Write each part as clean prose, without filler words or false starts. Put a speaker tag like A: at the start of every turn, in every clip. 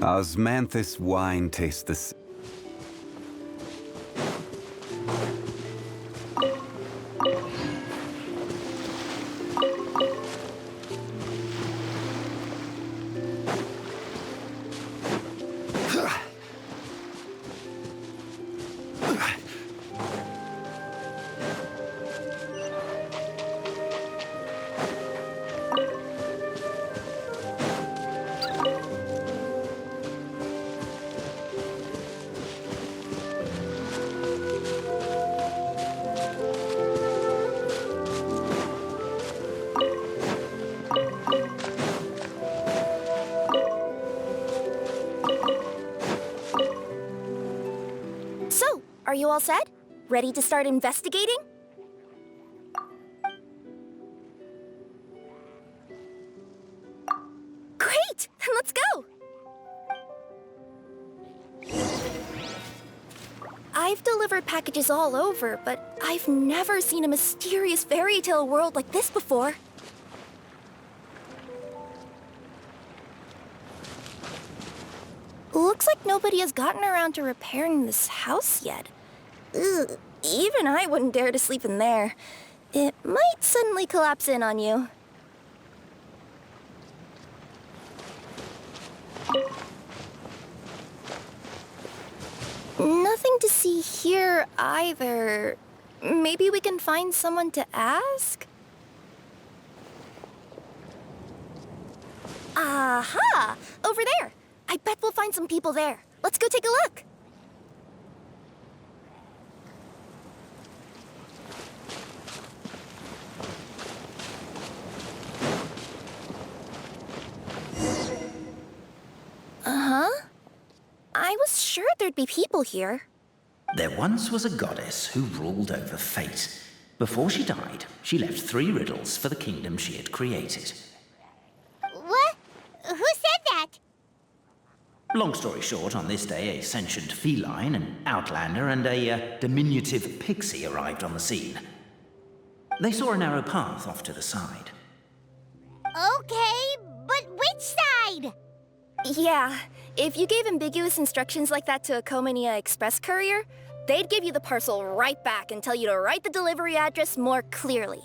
A: Osmanthus wine tastes the same.
B: So, are you all set? Ready to start investigating? Great! Then let's go! I've delivered packages all over, but I've never seen a mysterious fairy tale world like this before. Looks like nobody has gotten around to repairing this house yet. Ugh, even I wouldn't dare to sleep in there. It might suddenly collapse in on you. Nothing to see here either. Maybe we can find someone to ask? Aha! Over there! I bet we'll find some people there. Let's go take a look. Uh-huh. I was sure there'd be people here.
C: There once was a goddess who ruled over fate. Before she died, she left 3 riddles for the kingdom she had created.
D: What? Who said that?
C: Long story short, on this day, a sentient feline, an outlander, and a diminutive pixie arrived on the scene. They saw a narrow path off to the side.
D: Okay, but which side?
B: Yeah, if you gave ambiguous instructions like that to a Comania Express courier, they'd give you the parcel right back and tell you to write the delivery address more clearly.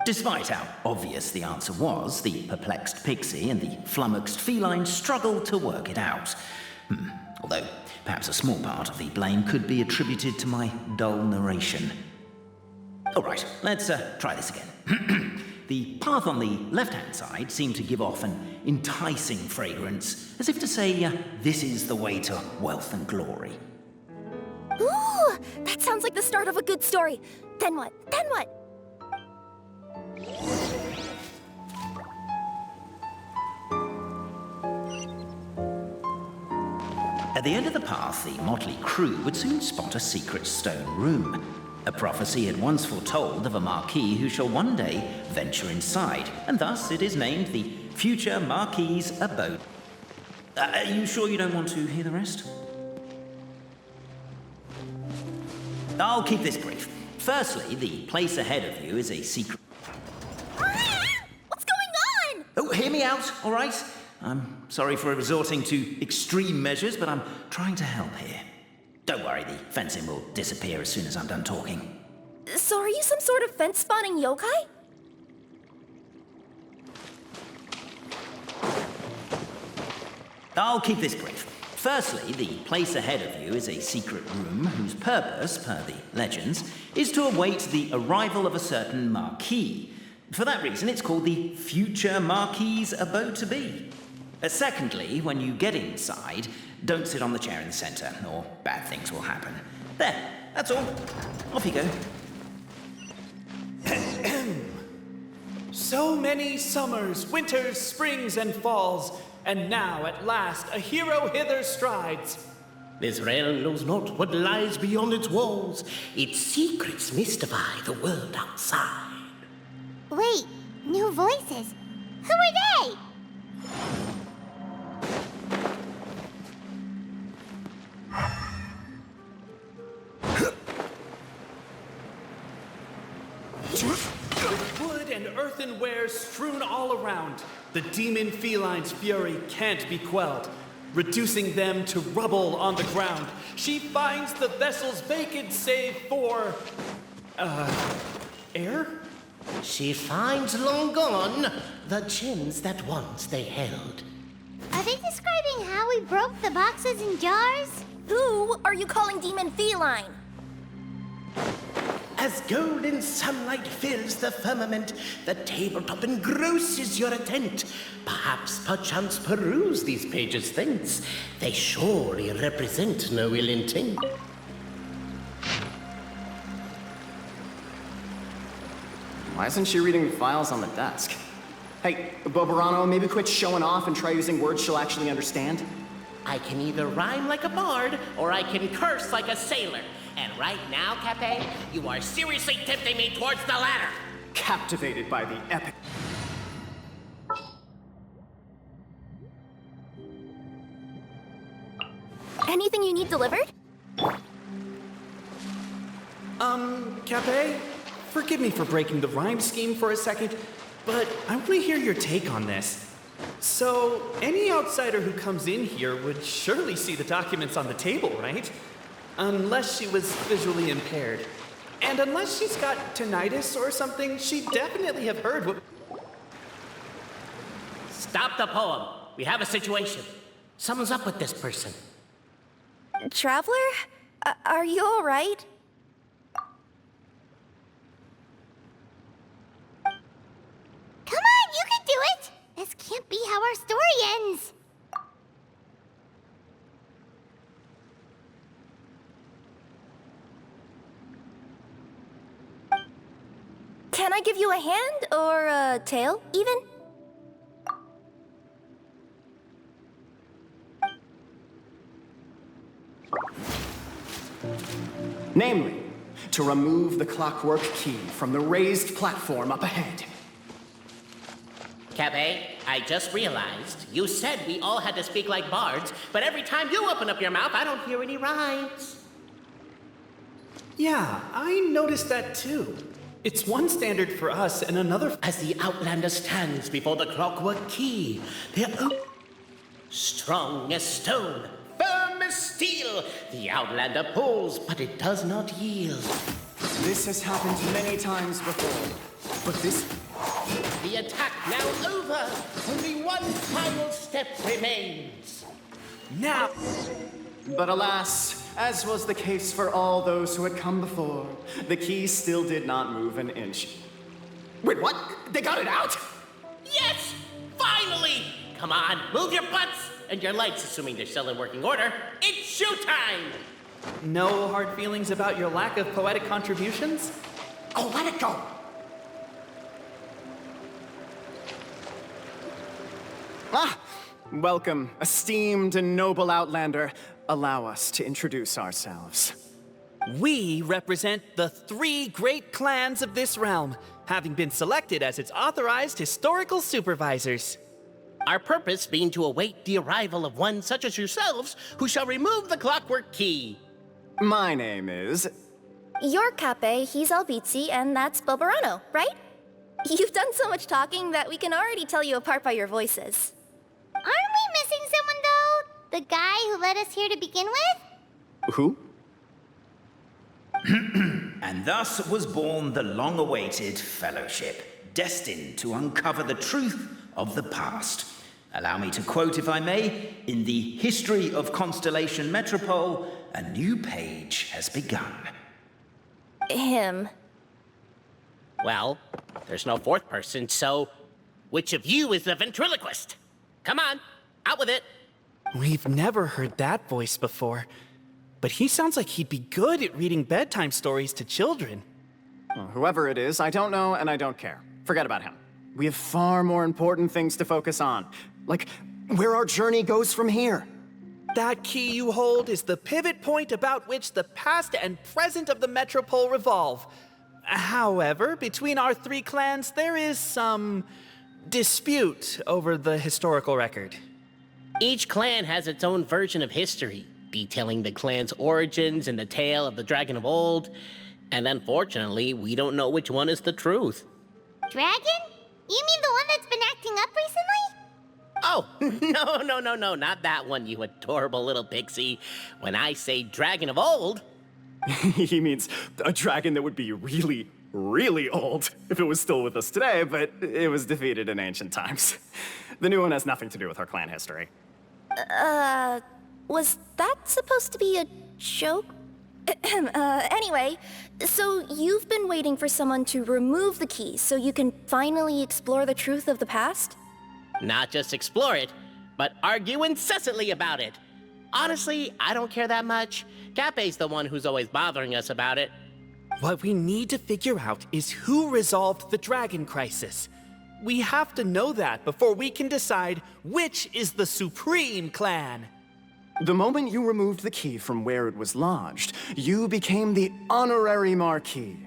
C: Despite how obvious the answer was, the perplexed pixie and the flummoxed feline struggled to work it out. Although, perhaps a small part of the blame could be attributed to my dull narration. All right, let's try this again. The path on the left-hand side seemed to give off an enticing fragrance, as if to say, this is the way to wealth and glory.
B: Ooh, that sounds like the start of a good story. Then what? Then what?
C: At the end of the path, the motley crew would soon spot a secret stone room. A prophecy had once foretold of a Marquis who shall one day venture inside, and thus it is named the future Marquis's abode. Are you sure you don't want to hear the rest? I'll keep this brief. Firstly, the place ahead of you is a secret...
B: What's going on?
C: Oh, hear me out, all right? I'm sorry for resorting to extreme measures, but I'm trying to help here. Don't worry, the fencing will disappear as soon as I'm done talking.
B: So are you some sort of fence-spawning yokai?
C: I'll keep this brief. Firstly, the place ahead of you is a secret room whose purpose, per the legends, is to await the arrival of a certain Marquis. For that reason, it's called the future Marquis's abode to be. Secondly, when you get inside, don't sit on the chair in the center, or bad things will happen. There, that's all. Off you go.
E: So many summers, winters, springs, and falls, and now at last a hero hither strides.
F: This realm knows not what lies beyond its walls. Its secrets mystify the world outside.
D: Wait, new voices. Who are they?
E: With wood and earthenware strewn all around, the demon feline's fury can't be quelled. reducing them to rubble on the ground. She finds the vessel's vacant save for... air?
F: She finds long gone the gems that once they held.
D: Are they describing how we broke the boxes and jars?
B: Who are you calling Demon Feline?
F: As golden sunlight fills the firmament, the tabletop engrosses your attent. Perchance peruse these pages thence. They surely represent no ill intent.
G: Why isn't she reading the files on the desk? Hey, Bobarano, maybe quit showing off and try using words she'll actually understand?
F: I can either rhyme like a bard, or I can curse like a sailor. And right now, Cape, you are seriously tempting me towards the latter.
G: Captivated by the epic.
B: Anything you need delivered?
E: Cape? Forgive me for breaking the rhyme scheme for a second, but I want to hear your take on this. So, any outsider who comes in here would surely see the documents on the table, right? Unless she was visually impaired. And unless she's got tinnitus or something, she'd definitely have heard what...
F: Stop the poem. We have a situation. Something's up with this person.
B: Traveler? Are you all right?
D: Come on, you can do it! This can't be how our story ends.
B: Can I give you a hand or a tail, even?
G: Namely, to remove the clockwork key from the raised platform up ahead.
F: Cabe, I just realized you said we all had to speak like bards, but every time you open up your mouth, I don't hear any rhymes.
E: Yeah, I noticed that too. It's one standard for us and another...
F: As the Outlander stands before the clockwork key, they're strong as stone, firm as steel. The Outlander pulls, but it does not yield.
G: This has happened many times before, but this...
F: The attack now over. Only one final step remains.
E: Now...
G: But alas, as was the case for all those who had come before, the key still did not move an inch. Wait, what? They got it out?
F: Yes! Finally! Come on, move your butts! And your lights, assuming they're still in working order. It's showtime!
E: No hard feelings about your lack of poetic contributions?
G: Oh, let it go! Ah! Welcome, esteemed and noble Outlander. Allow us to introduce ourselves.
E: We represent the 3 great clans of this realm, having been selected as its authorized historical supervisors.
F: Our purpose being to await the arrival of one such as yourselves, who shall remove the clockwork key.
G: My name is...
B: You're Cape, he's Albizzi, and that's Bobarano, right? You've done so much talking that we can already tell you apart by your voices.
D: Aren't we missing someone, though? The guy who led us here to begin with?
G: Who?
C: And thus was born the long-awaited fellowship, destined to uncover the truth of the past. Allow me to quote, if I may, in the history of Constellation Metropole, a new page has begun.
B: Him.
F: Well, there's no fourth person, so which of you is the ventriloquist? Come on, out with it.
E: We've never heard that voice before, but he sounds like he'd be good at reading bedtime stories to children.
G: Well, whoever it is, I don't know and I don't care. Forget about him. We have far more important things to focus on, like where our journey goes from here.
E: That key you hold is the pivot point about which the past and present of the Metropole revolve. However, between our 3 clans, there is some dispute over the historical record.
F: Each clan has its own version of history, detailing the clan's origins and the tale of the dragon of old. And unfortunately, we don't know which one is the truth.
D: Dragon? You mean the one that's been acting up recently?
F: Oh, no, not that one, you adorable little pixie. When I say dragon of old,
G: He means a dragon that would be really, really old if it was still with us today, but it was defeated in ancient times. The new one has nothing to do with our clan history.
B: Was that supposed to be a joke? Anyway, so you've been waiting for someone to remove the key so you can finally explore the truth of the past?
F: not just explore it, but argue incessantly about it. Honestly, I don't care that much. Cape's the one who's always bothering us about it.
E: What we need to figure out is who resolved the dragon crisis. We have to know that before we can decide which is the supreme clan.
G: The moment you removed the key from where it was lodged, you became the honorary Marquis.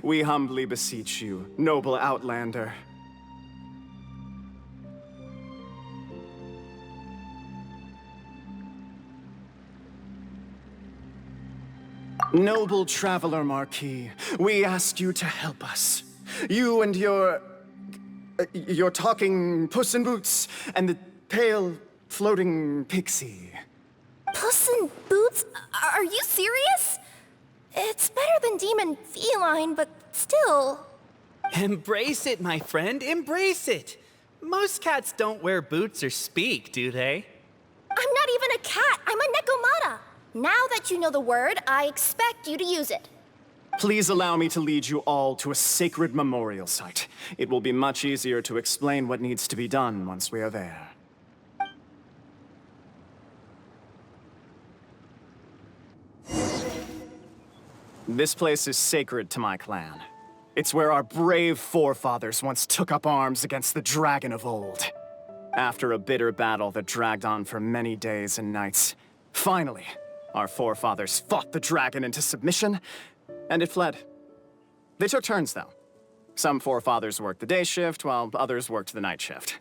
G: We humbly beseech you, noble Outlander. Noble Traveler Marquis, we ask you to help us. You and your talking Puss in Boots and the pale floating pixie.
B: Puss in Boots? Are you serious? It's better than demon feline, but still.
E: Embrace it, my friend, embrace it. Most cats don't wear boots or speak, do they?
B: I'm not even a cat, I'm a Nekomata. Now that you know the word, I expect you to use it.
G: Please allow me to lead you all to a sacred memorial site. It will be much easier to explain what needs to be done once we are there. This place is sacred to my clan. It's where our brave forefathers once took up arms against the dragon of old. After a bitter battle that dragged on for many days and nights, finally, our forefathers fought the dragon into submission, and it fled. They took turns, though. Some forefathers worked the day shift, while others worked the night shift.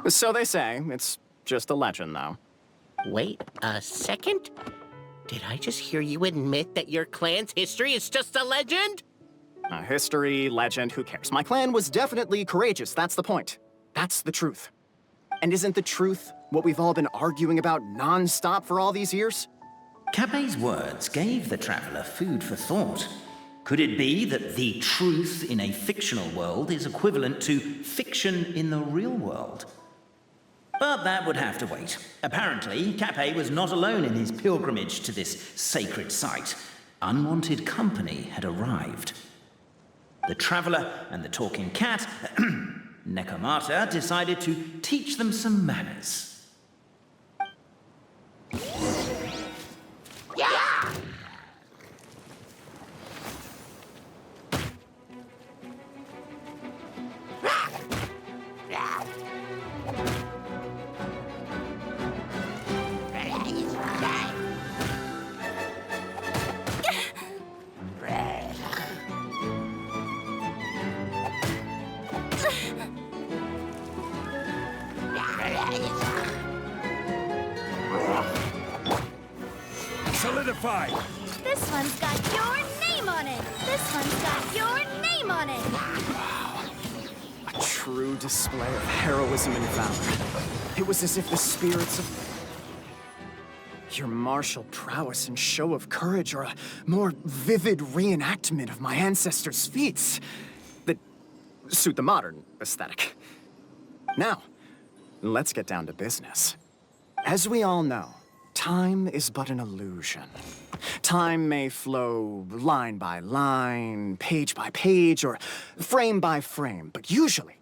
G: So they say. It's just a legend, though.
F: Wait a second? Did I just hear you admit that your clan's history is just a legend?
G: History, legend, who cares? My clan was definitely courageous, that's the point. That's the truth. And isn't the truth what we've all been arguing about non-stop for all these years?
C: Cape's words gave the traveler food for thought. Could it be that the truth in a fictional world is equivalent to fiction in the real world? But that would have to wait. Apparently, Cape was not alone in his pilgrimage to this sacred site. Unwanted company had arrived. The traveler and the talking cat, Nekomata, decided to teach them some manners.
A: Solidified!
D: This one's got your name on it. This one's got your name on it.
G: A true display of heroism and valor. It was as if the spirits of your martial prowess and show of courage are a more vivid reenactment of my ancestors' feats that suit the modern aesthetic. Now, let's get down to business. As we all know, time is but an illusion. Time may flow line by line, page by page, or frame by frame, but usually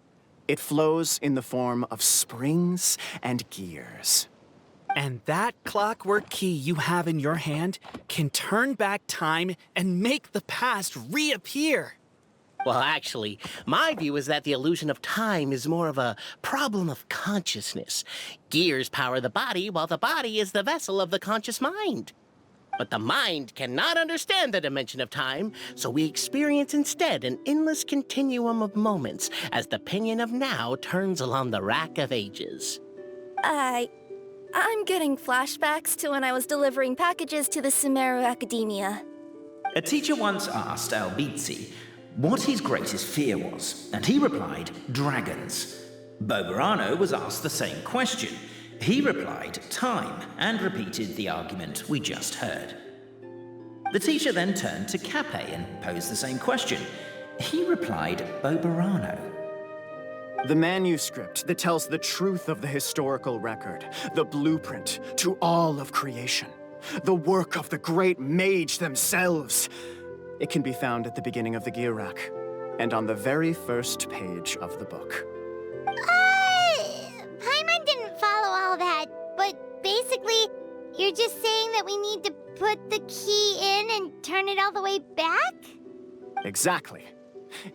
G: it flows in the form of springs and gears.
E: And that clockwork key you have in your hand can turn back time and make the past reappear.
F: Well, actually, my view is that the illusion of time is more of a problem of consciousness. Gears power the body, while the body is the vessel of the conscious mind. But the mind cannot understand the dimension of time, so we experience instead an endless continuum of moments as the pinion of now turns along the rack of ages.
B: I'm getting flashbacks to when I was delivering packages to the Sumeru Academia.
C: A teacher once asked Albizzi what his greatest fear was, and he replied, dragons. Boberano was asked the same question. He replied, time, and repeated the argument we just heard. The teacher then turned to Cape and posed the same question. He replied, Boberano.
G: The manuscript that tells the truth of the historical record, the blueprint to all of creation, the work of the great mage themselves. It can be found at the beginning of the Girak, and on the very first page of the book.
D: Paimon didn't follow all that, but basically, you're just saying that we need to put the key in and turn it all the way back?
G: Exactly.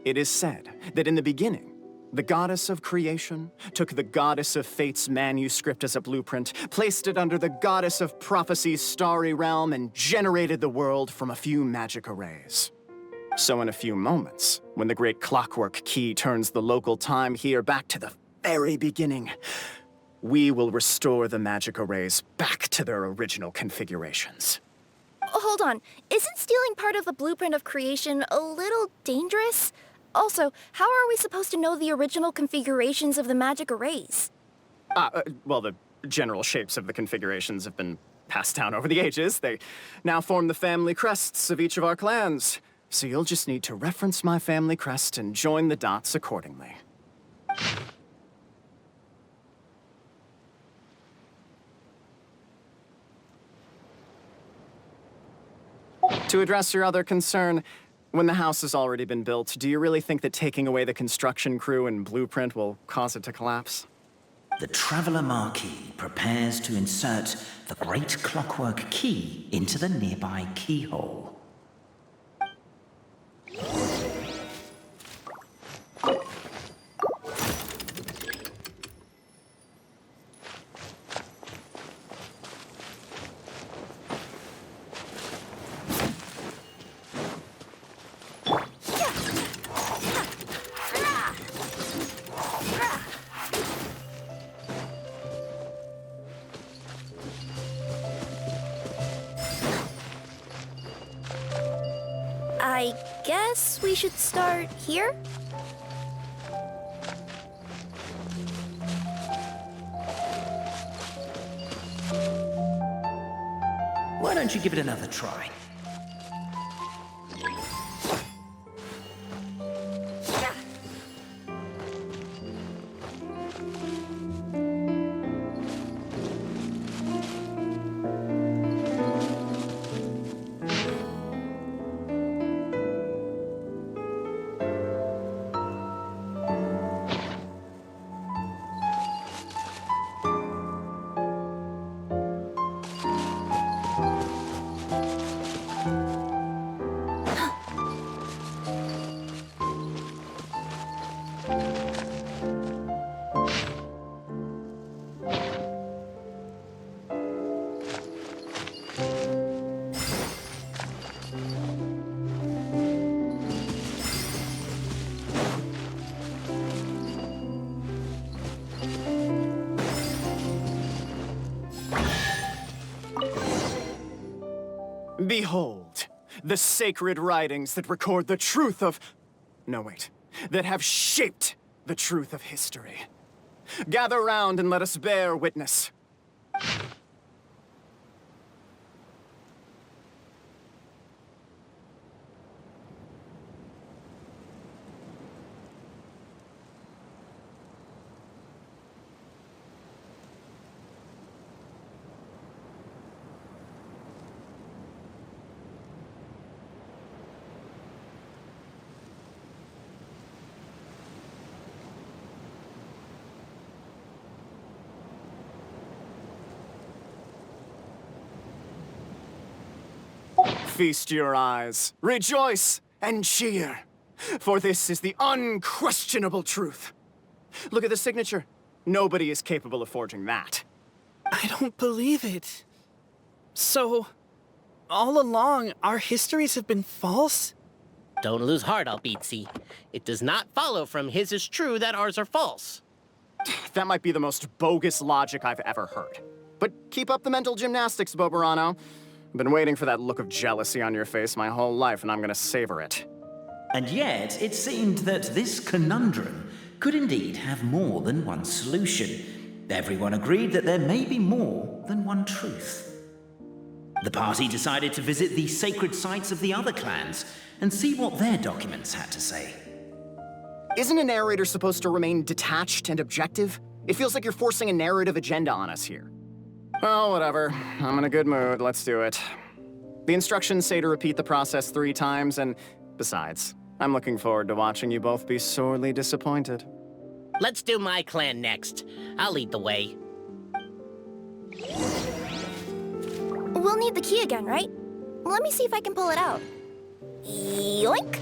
G: It is said that in the beginning, the goddess of creation took the goddess of fate's manuscript as a blueprint, placed it under the goddess of prophecy's starry realm, and generated the world from a few magic arrays. So in a few moments, when the great clockwork key turns the local time here back to the very beginning, we will restore the magic arrays back to their original configurations.
B: Hold on, isn't stealing part of the blueprint of creation a little dangerous? Also, how are we supposed to know the original configurations of the magic arrays?
G: Well, the general shapes of the configurations have been passed down over the ages. They now form the family crests of each of our clans. So you'll just need to reference my family crest and join the dots accordingly. To address your other concern, when the house has already been built, do you really think that taking away the construction crew and blueprint will cause it to collapse?
C: The Traveller Marquis prepares to insert the great clockwork key into the nearby keyhole.
B: I guess we should start here?
C: Why don't you give it another try?
G: Behold, the sacred writings that record the truth of... No, wait. That have shaped the truth of history. Gather round and let us bear witness. Feast your eyes, rejoice, and cheer, for this is the unquestionable truth. Look at the signature. Nobody is capable of forging that.
E: I don't believe it. So, all along, our histories have been false?
F: Don't lose heart, Albizzi. It does not follow from his is true that ours are false.
G: That might be the most bogus logic I've ever heard. But keep up the mental gymnastics, Boberano. I've been waiting for that look of jealousy on your face my whole life, and I'm gonna savor it.
C: And yet, it seemed that this conundrum could indeed have more than one solution. Everyone agreed that there may be more than one truth. The party decided to visit the sacred sites of the other clans and see what their documents had to say.
G: Isn't a narrator supposed to remain detached and objective? It feels like you're forcing a narrative agenda on us here. Well, whatever. I'm in a good mood. Let's do it. The instructions say to repeat the process 3 times, and besides, I'm looking forward to watching you both be sorely disappointed.
F: Let's do my clan next. I'll lead the way.
B: We'll need the key again, right? Let me see if I can pull it out. Yoink!